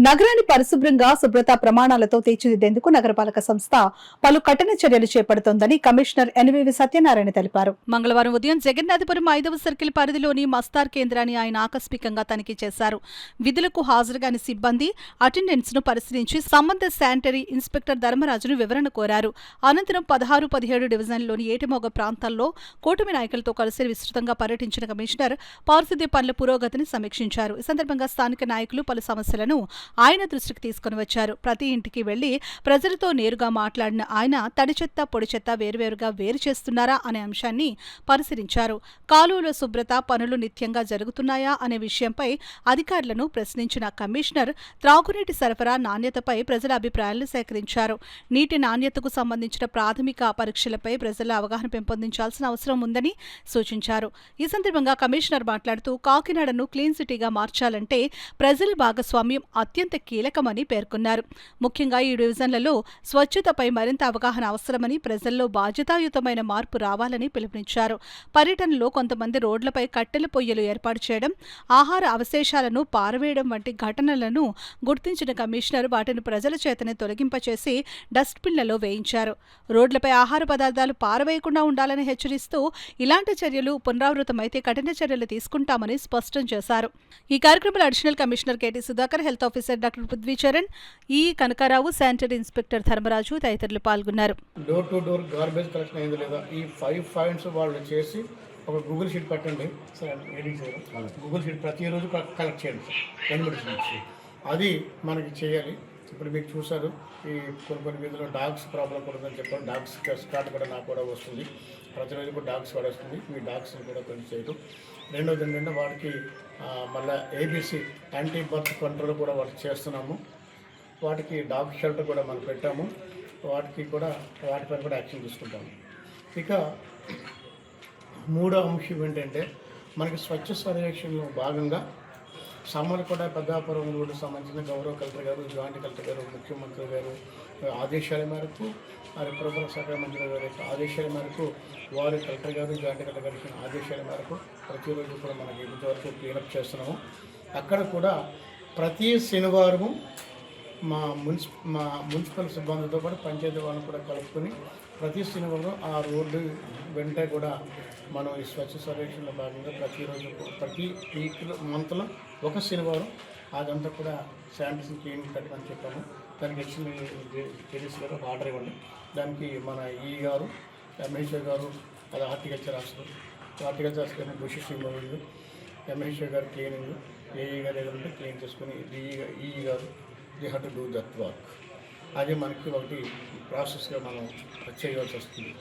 నగరాన్ని పరిశుభ్రంగా శుభ్రతా ప్రమాణాలతో తీర్చిదిద్దేందుకు నగరపాలక సంస్థ పలు కఠిన చర్యలు చేపడుతోందని కమిషనర్ ఎన్వీవి సత్యనారాయణ తెలిపారు. మంగళవారం ఉదయం జగన్నాథపురం 5వ సర్కిల్ పరిధిలోని మస్తార్ కేంద్రాన్ని ఆయన ఆకస్మికంగా తనిఖీ చేశారు. విధులకు హాజరుగాని సిబ్బంది అటెండెన్స్ ను పరిశీలించి సంబంధిత శానిటరీ ఇన్స్పెక్టర్ ధర్మరాజును వివరణ కోరారు. అనంతరం 16, 17 డివిజన్లోని ఏటిమోగ ప్రాంతాల్లో కూటమి నాయకులతో కలిసి విస్తృతంగా పర్యటించిన కమిషనర్ పారిశుద్ధ్య పనుల పురోగతిని సమీక్షించారు. ఈ సందర్భంగా స్థానిక నాయకులు పలు సమస్యలను ఆయన దృష్టికి తీసుకుని వచ్చారు. ప్రతి ఇంటికి వెళ్లి ప్రజలతో నేరుగా మాట్లాడిన ఆయన తడి చెత్త, పొడి చెత్త వేరువేరుగా వేరు చేస్తున్నారా అనే అంశాన్ని పరిశీలించారు. కాలువల శుభ్రత పనులు నిత్యంగా జరుగుతున్నాయా అనే విషయంపై అధికారులను ప్రశ్నించిన కమిషనర్ త్రాగునీటి సరఫరా నాణ్యతపై ప్రజల అభిప్రాయాలను సేకరించారు. నీటి నాణ్యతకు సంబంధించిన ప్రాథమిక పరీక్షలపై ప్రజల అవగాహన పెంపొందించాల్సిన అవసరం ఉందని సూచించారు. ఈ సందర్భంగా కమిషనర్ మాట్లాడుతూ కాకినాడను క్లీన్ సిటీగా మార్చాలంటే ప్రజల భాగస్వామ్యం అత్యంత కీలకమని పేర్కొన్నారు. ముఖ్యంగా ఈ డివిజన్లలో స్వచ్ఛతపై మరింత అవగాహన అవసరమని, ప్రజల్లో బాధ్యతాయుతమైన మార్పు రావాలని పిలుపునిచ్చారు. పర్యటనలో కొంతమంది రోడ్లపై కట్టెల పొయ్యలు ఏర్పాటు చేయడం, ఆహార అవశేషాలను పారవేయడం వంటి ఘటనలను గుర్తించిన కమిషనర్ వాటిని ప్రజల చేతనే తొలగింపచేసి డస్ట్బిన్లలో వేయించారు. రోడ్లపై ఆహార పదార్థాలు పారవేయకుండా ఉండాలని హెచ్చరిస్తూ ఇలాంటి చర్యలు పునరావృతమైతే కఠిన చర్యలు తీసుకుంటామని స్పష్టం చేశారు. ఈ కార్యక్రమంలో additional commissioner KT Sudhakar, health officer doctor Prithvi Charan, ఈ కనకారావు, శానిటరీ ఇన్స్పెక్టర్ ధర్మరాజు తదితరులు పాల్గొన్నారు. Door to door garbage collection అయింది లేదా ఈ 5 పాయింట్స్ వాళ్ళు చేసి ఒక గూగుల్ షీట్ పెట్టండి సార్. గూగుల్ షీట్ ప్రతిరోజు కలెక్ట్ చేయండి సార్, 2 minutes నుంచి అది మనకి చేయాలి. ఇప్పుడు మీరు చూసారు ఈ కొన్ని వీధిలో డాగ్స్ ప్రాబ్లం కూడా ఉందని చెప్పారు. డాగ్స్ స్టార్ట్ కూడా నాకు కూడా వస్తుంది, ప్రతిరోజు కూడా డాగ్స్ కూడా వస్తుంది. మీ డాగ్స్ని కూడా కొంచెం చేయడం. రెండోది ఏంటంటే వాటికి మళ్ళీ ఏబీసీ యాంటీ బర్త్ కంట్రోల్ కూడా వాటికి చేస్తున్నాము. వాటికి డాగ్ షెల్టర్ కూడా మనం పెట్టాము. వాటిపైన కూడా యాక్షన్ తీసుకుంటాము. ఇక మూడో అంశం ఏంటంటే మనకి స్వచ్ఛ సర్వేక్షణలో భాగంగా సామర్లకోట పెద్దాపురం రోడ్డు సంబంధించిన గౌరవ కలెక్టర్ గారు, జాయింట్ కలెక్టర్ గారు, ముఖ్యమంత్రి గారు ఆదేశాల మేరకు, పురపాలక శాఖ మంత్రి గారి ఆదేశాల మేరకు, వారి కలెక్టర్ గారు, జాయింట్ కలెక్టర్ గారి ఆదేశాల మేరకు ప్రతిరోజు కూడా మనకి ఇంతవరకు క్లీనప్ చేస్తున్నాము. అక్కడ కూడా ప్రతి శనివారము మా మున్సిపల్ సిబ్బందితో పాటు పంచాయతీ వాళ్ళని కూడా కలుపుకొని ప్రతి శనివారం ఆ రోడ్డు వెంట కూడా మనం ఈ స్వచ్ఛ సర్వేక్షణలో భాగంగా ప్రతిరోజు ప్రతి మంత్లో ఒక శనివారం అదంతా కూడా శానిటేషన్ క్లీనింగ్ పెట్టమని చెప్పాము. దానికి ఇచ్చిన కేడీసీ గారు ఒక ఆర్డర్ ఇవ్వండి. దానికి మన ఈ గారు, ఎంహెచ్ఓ గారు, అది horticulture officer bushy Srimohan, MHO గారు క్లీనింగ్, ఏఈ గారు ఏదంటే క్లీన్ చేసుకుని ఈ గారు they have to do that work. అదే మనకి ఒకటి ప్రాసెస్గా మనం చేయవలసి వస్తుంది.